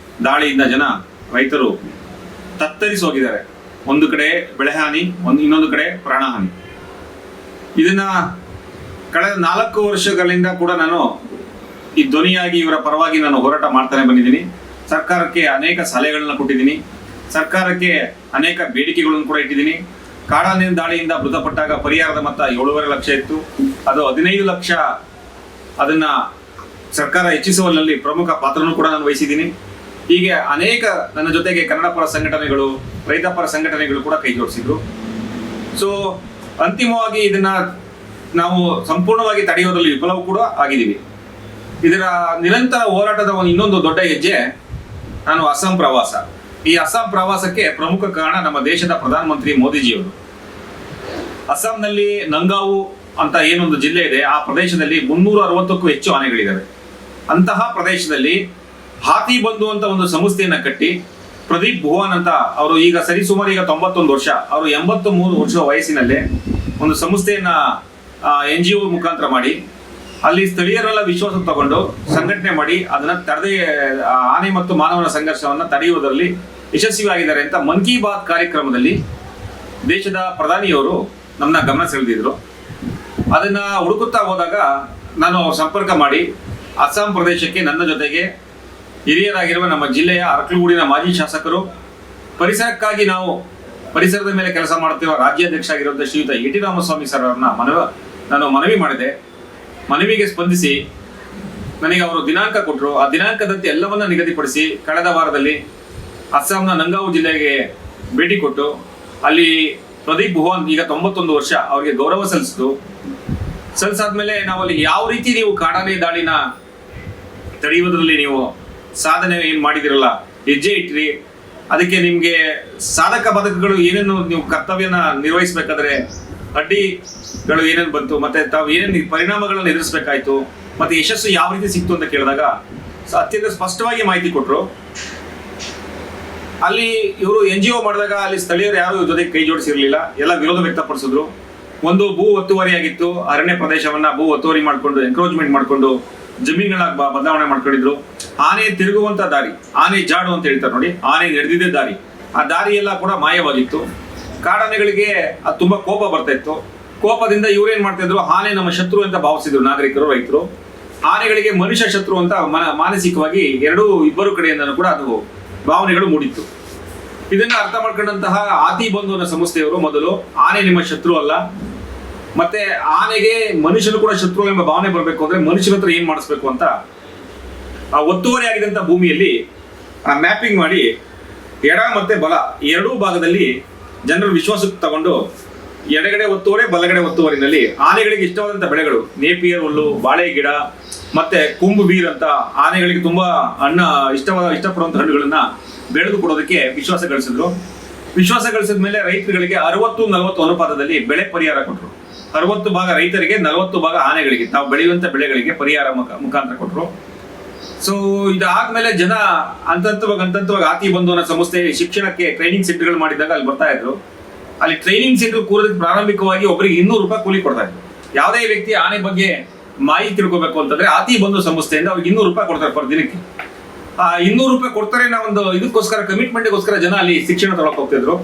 ದಾಳಿಯಿಂದ ರೈತರು ತತ್ತರಿಸಿ ಹೋಗಿದ್ದಾರೆ. ಒಂದು ಕಡೆ ಬೆಳೆಹಾನಿ, ಇನ್ನೊಂದು ಕಡೆ ಪ್ರಾಣಹಾನಿ. ಇದನ್ನ ಕಳೆದ 4 ವರ್ಷಗಳಿಂದ ಕೂಡ ನಾನು ಈ ಧ್ವನಿಯಾಗಿ ಇವರ ಪರವಾಗಿ ನಾನು ಹೋರಾಟ ಮಾಡ್ತಾನೆ ಬಂದಿದ್ದೀನಿ. ಸರ್ಕಾರಕ್ಕೆ ಅನೇಕ ಸಲಹೆಗಳನ್ನ ಕೊಟ್ಟಿದ್ದೀನಿ. ಸರ್ಕಾರಕ್ಕೆ ಅನೇಕ ಬೇಡಿಕೆಗಳನ್ನು ಕೂಡ ಇಟ್ಟಿದ್ದೀನಿ. ಕಾಡಾನೆ ದಾಳಿಯಿಂದ ಮೃತಪಟ್ಟಾಗ ಪರಿಹಾರದ ಮೊತ್ತ 7.5 ಲಕ್ಷ ಇತ್ತು. ಅದು 15 ಲಕ್ಷ ಅದನ್ನ ಸರ್ಕಾರ ಹೆಚ್ಚಿಸುವಲ್ಲಿ ಪ್ರಮುಖ ಪಾತ್ರನೂ ಕೂಡ ನಾನು ವಹಿಸಿದ್ದೀನಿ. ಹೀಗೆ ಅನೇಕ ನನ್ನ ಜೊತೆಗೆ ಕನ್ನಡ ಪರ ಸಂಘಟನೆಗಳು, ರೈತ ಪರ ಸಂಘಟನೆಗಳು ಕೂಡ ಕೈ ಜೋಡಿಸಿದ್ರು. ಸೊ ಅಂತಿಮವಾಗಿ ಇದನ್ನ ನಾವು ಸಂಪೂರ್ಣವಾಗಿ ತಡೆಯೋದ್ರಲ್ಲಿ ವಿಫಲವೂ ಕೂಡ ಆಗಿದ್ದೀವಿ. ಇದರ ನಿರಂತರ ಹೋರಾಟದ ಇನ್ನೊಂದು ದೊಡ್ಡ ಹೆಜ್ಜೆ ನಾನು ಅಸ್ಸಾಂ ಪ್ರವಾಸ. ಈ ಅಸ್ಸಾಂ ಪ್ರವಾಸಕ್ಕೆ ಪ್ರಮುಖ ಕಾರಣ ನಮ್ಮ ದೇಶದ ಪ್ರಧಾನಮಂತ್ರಿ ಮೋದಿಜಿಯವರು. ಅಸ್ಸಾಂನಲ್ಲಿ ನಂಗಾವು ಅಂತ ಏನೊಂದು ಜಿಲ್ಲೆ ಇದೆ, ಆ ಪ್ರದೇಶದಲ್ಲಿ 360ಕ್ಕೂ ಹೆಚ್ಚು ಆನೆಗಳಿದ್ದಾವೆ. ಅಂತಹ ಪ್ರದೇಶದಲ್ಲಿ ಹಾತಿ ಬಂಧು ಅಂತ ಒಂದು ಸಂಸ್ಥೆಯನ್ನ ಕಟ್ಟಿ ಪ್ರದೀಪ್ ಭುವನ್ ಅಂತ ಅವರು ಈಗ ಸರಿಸುಮಾರು ಈಗ 91 ವರ್ಷ, ಅವರು 83 ವರ್ಷ ವಯಸ್ಸಿನಲ್ಲೇ ಒಂದು ಸಂಸ್ಥೆಯನ್ನ NGO ಮುಖಾಂತರ ಮಾಡಿ ಅಲ್ಲಿ ಸ್ಥಳೀಯರೆಲ್ಲ ವಿಶ್ವಾಸ ತಗೊಂಡು ಸಂಘಟನೆ ಮಾಡಿ ಅದನ್ನ ತಡೆದೇ ಆನೆ ಮತ್ತು ಮಾನವನ ಸಂಘರ್ಷವನ್ನ ತಡೆಯುವುದರಲ್ಲಿ ಯಶಸ್ವಿಯಾಗಿದ್ದಾರೆ ಅಂತ ಮನ್ ಕಿ ಬಾತ್ ಕಾರ್ಯಕ್ರಮದಲ್ಲಿ ದೇಶದ ಪ್ರಧಾನಿಯವರು ನಮ್ಮನ್ನ ಗಮನ ಸೆಳೆದಿದ್ರು. ಅದನ್ನ ಹುಡುಕುತ್ತಾ ಹೋದಾಗ ನಾನು ಸಂಪರ್ಕ ಮಾಡಿ ಅಸ್ಸಾಂ ಪ್ರದೇಶಕ್ಕೆ ನನ್ನ ಜೊತೆಗೆ ಹಿರಿಯರಾಗಿರುವ ನಮ್ಮ ಜಿಲ್ಲೆಯ ಅರಕಲಗೂಡಿನ ಮಾಜಿ ಶಾಸಕರು, ಪರಿಸರಕ್ಕಾಗಿ ನಾವು ಪರಿಸರದ ಮೇಲೆ ಕೆಲಸ ಮಾಡುತ್ತಿರುವ ರಾಜ್ಯಾಧ್ಯಕ್ಷ ಆಗಿರುವಂತಹ ಶ್ರೀಯುತ ಎಟಿ ರಾಮಸ್ವಾಮಿ ಸರ್ ಅವರನ್ನ ನಾನು ಮನವಿ ಮಾಡಿದೆ. ಮನವಿಗೆ ಸ್ಪಂದಿಸಿ ನನಗೆ ಅವರು ದಿನಾಂಕ ಕೊಟ್ಟರು. ಆ ದಿನಾಂಕದಂತೆ ಎಲ್ಲವನ್ನ ನಿಗದಿಪಡಿಸಿ ಕಳೆದ ವಾರದಲ್ಲಿ ಅಸ್ಸಾಂನ ನಂಗಾವು ಜಿಲ್ಲೆಗೆ ಭೇಟಿ ಕೊಟ್ಟು ಅಲ್ಲಿ ಪ್ರದೀಪ್ ಭುವನ್ ಈಗ 91 ವರ್ಷ ಅವರಿಗೆ ಗೌರವ ಸಲ್ಲಿಸಾದ್ಮೇಲೆ ನಾವು ಅಲ್ಲಿ ಯಾವ ರೀತಿ ನೀವು ಕಾಡಾನೆ ದಾಳಿನ ತಡೆಯುವುದರಲ್ಲಿ ನೀವು ಸಾಧನೆ ಏನ್ ಮಾಡಿದಿರಲ್ಲ, ಹೆಜ್ಜೆ ಇಟ್ರಿ, ಅದಕ್ಕೆ ನಿಮ್ಗೆ ಸಾಧಕ ಬಾಧಕಗಳು ಏನೇನು ನೀವು ಕರ್ತವ್ಯನ ನಿರ್ವಹಿಸಬೇಕಾದ್ರೆ ಅಡ್ಡಿಗಳು ಏನೇನು ಬಂತು, ಮತ್ತೆ ತಾವು ಏನೇನು ಪರಿಣಾಮಗಳನ್ನು ಎದುರಿಸಬೇಕಾಯ್ತು, ಮತ್ತೆ ಯಶಸ್ಸು ಯಾವ ರೀತಿ ಸಿಕ್ತು ಅಂತ ಕೇಳಿದಾಗ ಅತ್ಯಂತ ಸ್ಪಷ್ಟವಾಗಿ ಮಾಹಿತಿ ಕೊಟ್ಟರು. ಅಲ್ಲಿ ಇವರು NGO ಮಾಡಿದಾಗ ಅಲ್ಲಿ ಸ್ಥಳೀಯರು ಯಾರು ಇವ್ರ ಜೊತೆ ಕೈ ಜೋಡಿಸಿರ್ಲಿಲ್ಲ, ಎಲ್ಲ ವಿರೋಧ ವ್ಯಕ್ತಪಡಿಸಿದ್ರು. ಒಂದು ಭೂ ಒತ್ತುವರಿ ಆಗಿತ್ತು, ಅರಣ್ಯ ಪ್ರದೇಶವನ್ನ ಭೂ ಒತ್ತುವರಿ ಮಾಡ್ಕೊಂಡು ಎನ್ಕ್ರೋಚ್ಮೆಂಟ್ ಮಾಡ್ಕೊಂಡು ಜಮೀನುಗಳಾಗಿ ಬದಲಾವಣೆ ಮಾಡ್ಕೊಂಡಿದ್ರು. ಆನೆ ತಿರುಗುವಂತ ದಾರಿ, ಆನೆ ಜಾಡು ಅಂತ ಹೇಳ್ತಾರೆ ನೋಡಿ, ಆನೆ ನಡೆದಿದ್ದೇ ದಾರಿ, ಆ ದಾರಿ ಎಲ್ಲ ಕೂಡ ಮಾಯವಾಗಿತ್ತು. ಕಾಡಾನೆಗಳಿಗೆ ಅದು ತುಂಬಾ ಕೋಪ ಬರ್ತಾ ಇತ್ತು. ಕೋಪದಿಂದ ಇವ್ರೇನ್ ಮಾಡ್ತಾ ಇದ್ರು, ಆನೆ ನಮ್ಮ ಶತ್ರು ಅಂತ ಭಾವಿಸಿದ್ರು ನಾಗರಿಕರು, ರೈತರು. ಆನೆಗಳಿಗೆ ಮನುಷ್ಯ ಶತ್ರು ಅಂತ ಮಾನಸಿಕವಾಗಿ ಇಬ್ಬರು ಕಡೆಯಿಂದನೂ ಕೂಡ ಅದು ಭಾವನೆಗಳು ಮೂಡಿತ್ತು. ಇದನ್ನ ಅರ್ಥ ಮಾಡ್ಕೊಂಡಂತಹ ಆತಿ ಬಂಧು ಅನ್ನೋ ಸಂಸ್ಥೆಯವರು ಮೊದಲು ಆನೆ ನಿಮ್ಮ ಶತ್ರು ಅಲ್ಲ, ಮತ್ತೆ ಆನೆಗೆ ಮನುಷ್ಯನು ಕೂಡ ಶತ್ರು ಎಂಬ ಭಾವನೆ ಬರಬೇಕು ಅಂದ್ರೆ ಮನುಷ್ಯನ ಹತ್ರ ಏನ್ ಮಾಡಿಸ್ಬೇಕು ಅಂತ ಆ ಒತ್ತುವರಿ ಆಗಿದಂತ ಭೂಮಿಯಲ್ಲಿ ಆ ಮ್ಯಾಪಿಂಗ್ ಮಾಡಿ ಎಡ ಮತ್ತೆ ಬಲ ಎರಡೂ ಭಾಗದಲ್ಲಿ ಜನರ ವಿಶ್ವಾಸಕ್ಕೆ ತಗೊಂಡು ಎಡಗಡೆ ಒತ್ತುವರೆ ಬಲಗಡೆ ಒತ್ತುವರಿನಲ್ಲಿ ಆನೆಗಳಿಗೆ ಇಷ್ಟವಾದಂತ ಬೆಳೆಗಳು, ನೇಪಿಯರ್ ಹುಲ್ಲು, ಬಾಳೆ ಗಿಡ ಮತ್ತೆ ಕುಂಬು ಬೀರ್ ಅಂತ ಆನೆಗಳಿಗೆ ತುಂಬಾ ಇಷ್ಟಪಡುವಂತ ಹಣ್ಣುಗಳನ್ನ ಬೆಳೆದು ಕೊಡೋದಕ್ಕೆ ವಿಶ್ವಾಸ ಗಳಿಸಿದ್ರು. ವಿಶ್ವಾಸ ಗಳಿಸಿದ ಮೇಲೆ ರೈತರುಗಳಿಗೆ 60-40 ಅನುಪಾತದಲ್ಲಿ ಬೆಳೆ ಪರಿಹಾರ ಕೊಟ್ಟರು. 60 ಭಾಗ ರೈತರಿಗೆ, 40 ಭಾಗ ಆನೆಗಳಿಗೆ, ತಾವು ಬೆಳೆಯುವಂತ ಬೆಳೆಗಳಿಗೆ ಪರಿಹಾರ ಮುಖಾಂತರ ಕೊಟ್ಟರು. ಸೊ ಇದಾದ್ಮೇಲೆ ಜನ ಹಂತವಾಗಿ ಆತಿ ಬಂಧು ಅನ್ನೋ ಸಂಸ್ಥೆ ಶಿಕ್ಷಣಕ್ಕೆ ಟ್ರೈನಿಂಗ್ ಸೆಂಟರ್ಗಳು ಮಾಡಿದಾಗ ಅಲ್ಲಿ ಬರ್ತಾ ಇದ್ರು. ಅಲ್ಲಿ ಟ್ರೈನಿಂಗ್ ಸೆಂಟರ್ ಕೂರೋದಕ್ಕೆ ಪ್ರಾರಂಭಿಕವಾಗಿ ಒಬ್ಬರಿಗೆ 200 ರೂಪಾಯಿ ಕೂಲಿ ಕೊಡ್ತಾ ಇದ್ರು. ಯಾವುದೇ ವ್ಯಕ್ತಿ ಆನೆ ಬಗ್ಗೆ ಮಾಹಿತಿ ತಿಳ್ಕೊಬೇಕು ಅಂತಂದ್ರೆ ಆತಿ ಬಂಧು ಸಂಸ್ಥೆಯಿಂದ ಅವ್ರಿಗೆ 200 ರೂಪಾಯಿ ಕೊಡ್ತಾರೆ ಪರ್ ದಿನಕ್ಕೆ. 200 ರೂಪಾಯಿ ಕೊಡ್ತಾರೆ ನಾವೊಂದು ಇದಕ್ಕೋಸ್ಕರ ಕಮಿಟ್ಮೆಂಟ್ಗೋಸ್ಕರ ಜನ ಅಲ್ಲಿ ಶಿಕ್ಷಣ ತಗೊಳಕ್ ಹೋಗ್ತಿದ್ರು.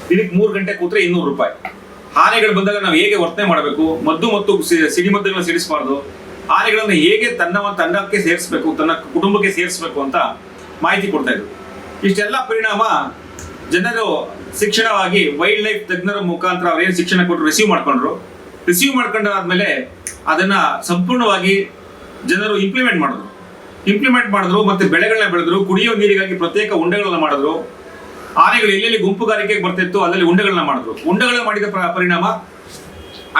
ದಿನಕ್ಕೆ 3 ಗಂಟೆ ಕೂತ್ರೆ 200 ರೂಪಾಯಿ. ಆನೆಗಳು ಬಂದಾಗ ನಾವು ಹೇಗೆ ವರ್ತನೆ ಮಾಡಬೇಕು, ಮದ್ದು ಮತ್ತು ಸಿಡಿಮದ್ದುಗಳನ್ನ ಸಿಡಿಸಬಾರ್ದು, ಆನೆಗಳನ್ನು ಹೇಗೆ ತಂಡಕ್ಕೆ ಸೇರಿಸಬೇಕು, ತನ್ನ ಕುಟುಂಬಕ್ಕೆ ಸೇರಿಸಬೇಕು ಅಂತ ಮಾಹಿತಿ ಕೊಡ್ತಾ ಇದ್ರು. ಇಷ್ಟೆಲ್ಲ ಪರಿಣಾಮ ಜನರು ಶಿಕ್ಷಣವಾಗಿ ವೈಲ್ಡ್ ಲೈಫ್ ತಜ್ಞರ ಮುಖಾಂತರ ಅವ್ರೇನು ಶಿಕ್ಷಣ ಕೊಟ್ಟರು ರಿಸೀವ್ ಮಾಡ್ಕೊಂಡಾದ್ಮೇಲೆ ಅದನ್ನ ಸಂಪೂರ್ಣವಾಗಿ ಜನರು ಇಂಪ್ಲಿಮೆಂಟ್ ಮಾಡಿದ್ರು. ಮತ್ತೆ ಬೆಳೆಗಳನ್ನ ಬೆಳೆದ್ರು, ಕುಡಿಯೋ ನೀರಿಗಾಗಿ ಪ್ರತ್ಯೇಕ ಉಂಡೆಗಳನ್ನ ಮಾಡಿದ್ರು. ಆನೆಗಳು ಎಲ್ಲೆಲ್ಲಿ ಗುಂಪುಗಾರಿಕೆಗೆ ಬರ್ತಿತ್ತು ಅಲ್ಲಲ್ಲಿ ಉಂಡೆಗಳನ್ನ ಮಾಡಿದ್ರು. ಉಂಡೆಗಳನ್ನ ಮಾಡಿದ ಪರಿಣಾಮ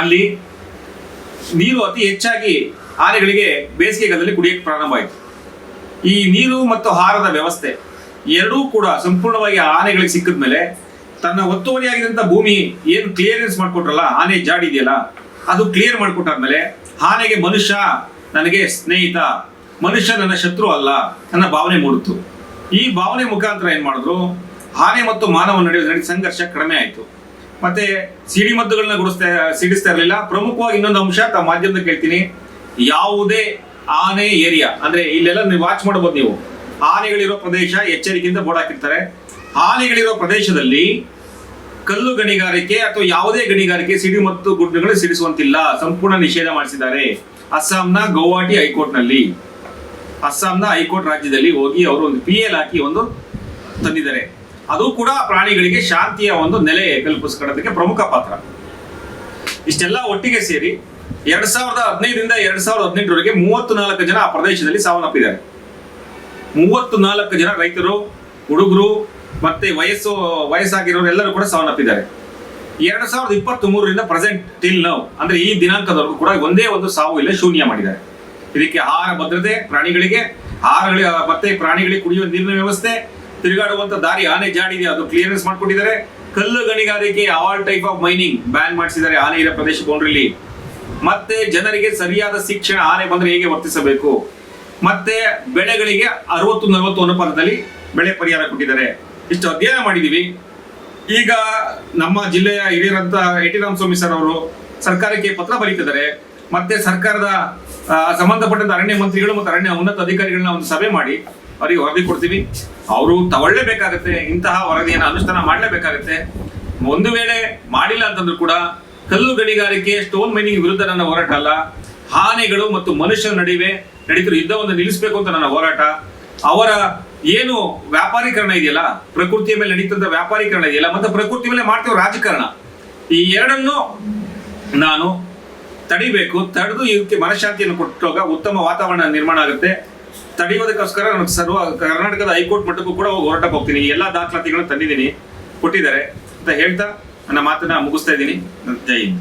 ಅಲ್ಲಿ ನೀರು ಅತಿ ಹೆಚ್ಚಾಗಿ ಆನೆಗಳಿಗೆ ಬೇಸಿಗೆಗಾಲದಲ್ಲಿ ಕುಡಿಯಕ್ಕೆ ಪ್ರಾರಂಭ ಆಯಿತು. ಈ ನೀರು ಮತ್ತು ಆಹಾರದ ವ್ಯವಸ್ಥೆ ಎರಡೂ ಕೂಡ ಸಂಪೂರ್ಣವಾಗಿ ಆನೆಗಳಿಗೆ ಸಿಕ್ಕಿದ್ಮೇಲೆ ತನ್ನ ಒತ್ತುವರಿಯಾಗಿದ್ದಂತ ಭೂಮಿ ಏನು ಕ್ಲಿಯರೆನ್ಸ್ ಮಾಡ್ಕೊಟ್ರಲ್ಲ, ಆನೆ ಜಾಡಿದೆಯಲ್ಲ ಅದು ಕ್ಲಿಯರ್ ಮಾಡ್ಕೊಟ್ಟಾದ್ಮೇಲೆ ಆನೆಗೆ ಮನುಷ್ಯ ನನಗೆ ಸ್ನೇಹಿತ, ಮನುಷ್ಯ ನನ್ನ ಶತ್ರು ಅಲ್ಲ ನನ್ನ ಭಾವನೆ ಮೂಡಿತು. ಈ ಭಾವನೆ ಮುಖಾಂತರ ಏನ್ ಮಾಡಿದ್ರು, ಆನೆ ಮತ್ತು ಮಾನವ ನಡುವೆ ಸಂಘರ್ಷ ಕಡಿಮೆ ಆಯಿತು. ಮತ್ತೆ ಸಿಡಿಮದ್ದುಗಳನ್ನ ಸಿಡಿಸ್ತಾ ಇರಲಿಲ್ಲ. ಪ್ರಮುಖವಾಗಿ ಇನ್ನೊಂದು ಅಂಶ ತಮ್ಮ ಮಾಧ್ಯಮದಲ್ಲಿ ಕೇಳ್ತೀನಿ, ಯಾವುದೇ ಆನೆ ಏರಿಯಾ ಅಂದ್ರೆ ಇಲ್ಲೆಲ್ಲ ನೀವು ವಾಚ್ ಮಾಡಬಹುದು, ನೀವು ಆನೆಗಳಿರೋ ಪ್ರದೇಶ ಎಚ್ಚರಿಕೆಯಿಂದ ಬೋರ್ಡ್ ಹಾಕಿರ್ತಾರೆ. ಆನೆಗಳಿರೋ ಪ್ರದೇಶದಲ್ಲಿ ಕಲ್ಲು ಗಣಿಗಾರಿಕೆ ಅಥವಾ ಯಾವುದೇ ಗಣಿಗಾರಿಕೆ, ಸಿಡಿ ಮತ್ತು ಗುಡ್ಡಗಳು ಸಿಡಿಸುವಂತಿಲ್ಲ, ಸಂಪೂರ್ಣ ನಿಷೇಧ ಮಾಡಿಸಿದ್ದಾರೆ. ಅಸ್ಸಾಂನ ಗೌಹಾಟಿ ಹೈಕೋರ್ಟ್ನಲ್ಲಿ, ಅಸ್ಸಾಂನ ಹೈಕೋರ್ಟ್ ರಾಜ್ಯದಲ್ಲಿ ಹೋಗಿ ಅವರು ಒಂದು PL ಹಾಕಿ ಒಂದು ತಂದಿದ್ದಾರೆ. ಅದು ಕೂಡ ಪ್ರಾಣಿಗಳಿಗೆ ಶಾಂತಿಯ ಒಂದು ನೆಲೆ ಕಲ್ಪಿಸ್ಕೊಳ್ಳೋದಕ್ಕೆ ಪ್ರಮುಖ ಪಾತ್ರ. ಇಷ್ಟೆಲ್ಲ ಒಟ್ಟಿಗೆ ಸೇರಿ 2015ರಿಂದ 2018ರವರೆಗೆ 34 ಜನ ಆ ಪ್ರದೇಶದಲ್ಲಿ ಸಾವನ್ನಪ್ಪಿದ್ದಾರೆ. 34 ಜನ ರೈತರು, ಹುಡುಗರು ಮತ್ತೆ ವಯಸ್ಸಾಗಿರೋರು ಎಲ್ಲರೂ ಕೂಡ ಸಾವನ್ನಪ್ಪಿದ್ದಾರೆ. 2023ರಿಂದ ಪ್ರೆಸೆಂಟ್ ಟಿಲ್ ನೌ ಅಂದ್ರೆ ಈ ದಿನಾಂಕದವರೆಗೂ ಕೂಡ ಒಂದೇ ಒಂದು ಸಾವು ಇಲ್ಲ, ಶೂನ್ಯ ಮಾಡಿದ್ದಾರೆ. ಇದಕ್ಕೆ ಆಹಾರ ಭದ್ರತೆ, ಪ್ರಾಣಿಗಳಿಗೆ ಮತ್ತೆ ಪ್ರಾಣಿಗಳಿಗೆ ಕುಡಿಯುವ ನೀರಿನ ವ್ಯವಸ್ಥೆ, ತಿರುಗಾಡುವಂತ ದಾರಿ, ಆನೆ ಜಾಡಿದೆ ಅದು ಕ್ಲಿಯರೆನ್ಸ್ ಮಾಡ್ಕೊಟ್ಟಿದ್ದಾರೆ. ಕಲ್ಲು ಗಣಿಗಾರಿಕೆ, all type of mining ban ಮಾಡಿಸಿದ್ದಾರೆ ಆನೆ ಇರೋ ಪ್ರದೇಶ ಬೌಂಡ್ರಿಲಿ. ಮತ್ತೆ ಜನರಿಗೆ ಸರಿಯಾದ ಶಿಕ್ಷಣ, ಆನೆ ಬಂದ್ರೆ ಹೇಗೆ ವರ್ತಿಸಬೇಕು, ಮತ್ತೆ ಬೆಳೆಗಳಿಗೆ 60-40 ಅನುಪಾತದಲ್ಲಿ ಬೆಳೆ ಪರಿಹಾರ ಕೊಟ್ಟಿದ್ದಾರೆ. ಇಷ್ಟು ಅಧ್ಯಯನ ಮಾಡಿದೀವಿ. ಈಗ ನಮ್ಮ ಜಿಲ್ಲೆಯ ಹಿರಿಯರಂತ ಎಟಿ ರಾಮಸ್ವಾಮಿ ಸರ್ ಅವರು ಸರ್ಕಾರಕ್ಕೆ ಪತ್ರ ಬರೀತಿದ್ದಾರೆ. ಮತ್ತೆ ಸರ್ಕಾರದ ಸಂಬಂಧಪಟ್ಟಂತ ಅರಣ್ಯ ಮಂತ್ರಿಗಳು ಮತ್ತು ಅರಣ್ಯ ಉನ್ನತ ಅಧಿಕಾರಿಗಳನ್ನ ಒಂದು ಸಭೆ ಮಾಡಿ ಅವರಿಗೆ ವರದಿ ಕೊಡ್ತೀವಿ. ಅವರು ತಗೊಳ್ಳೇಬೇಕಾಗತ್ತೆ, ಇಂತಹ ವರದಿಯನ್ನು ಅನುಷ್ಠಾನ ಮಾಡಲೇಬೇಕಾಗತ್ತೆ. ಒಂದು ವೇಳೆ ಮಾಡಿಲ್ಲ ಅಂತಂದ್ರೂ ಕೂಡ ಕಲ್ಲು ಗಣಿಗಾರಿಕೆ, ಸ್ಟೋನ್ ಮೈನಿಂಗ್ ವಿರುದ್ಧ ನನ್ನ ಹೋರಾಟ ಅಲ್ಲ, ಆನೆಗಳು ಮತ್ತು ಮನುಷ್ಯರ ನಡುವೆ ನಡೀತಿರೋ ಯುದ್ಧವನ್ನು ನಿಲ್ಲಿಸಬೇಕು ಅಂತ ನನ್ನ ಹೋರಾಟ. ಅವರ ಏನು ವ್ಯಾಪಾರೀಕರಣ ಇದೆಯಲ್ಲ, ಪ್ರಕೃತಿಯ ಮೇಲೆ ನಡೀತಂತ ವ್ಯಾಪಾರೀಕರಣ ಇದೆಯಲ್ಲ, ಮತ್ತೆ ಪ್ರಕೃತಿ ಮೇಲೆ ಮಾಡ್ತಿರೋ ರಾಜಕಾರಣ, ಈ ಎರಡನ್ನು ನಾನು ತಡಿಬೇಕು. ತಡೆದು ಇದಕ್ಕೆ ಮನಃಶಾಂತಿಯನ್ನು ಕೊಟ್ಟಾಗ ಉತ್ತಮ ವಾತಾವರಣ ನಿರ್ಮಾಣ ಆಗುತ್ತೆ. ತಡೆಯೋದಕ್ಕೋಸ್ಕರ ನಾನು ಕರ್ನಾಟಕದ ಹೈಕೋರ್ಟ್ ಮಟ್ಟಕ್ಕೂ ಕೂಡ ಹೋರಾಟಕ್ಕೆ ಹೋಗ್ತೀನಿ. ಈ ಎಲ್ಲಾ ದಾಖಲಾತಿಗಳನ್ನು ತಂದಿದ್ದೀನಿ, ಕೊಟ್ಟಿದ್ದಾರೆ ಅಂತ ಹೇಳ್ತಾ ನನ್ನ ಮಾತನ್ನ ಮುಗಿಸ್ತಾ ಇದ್ದೀನಿ. ಜೈ ಹಿಂದ್.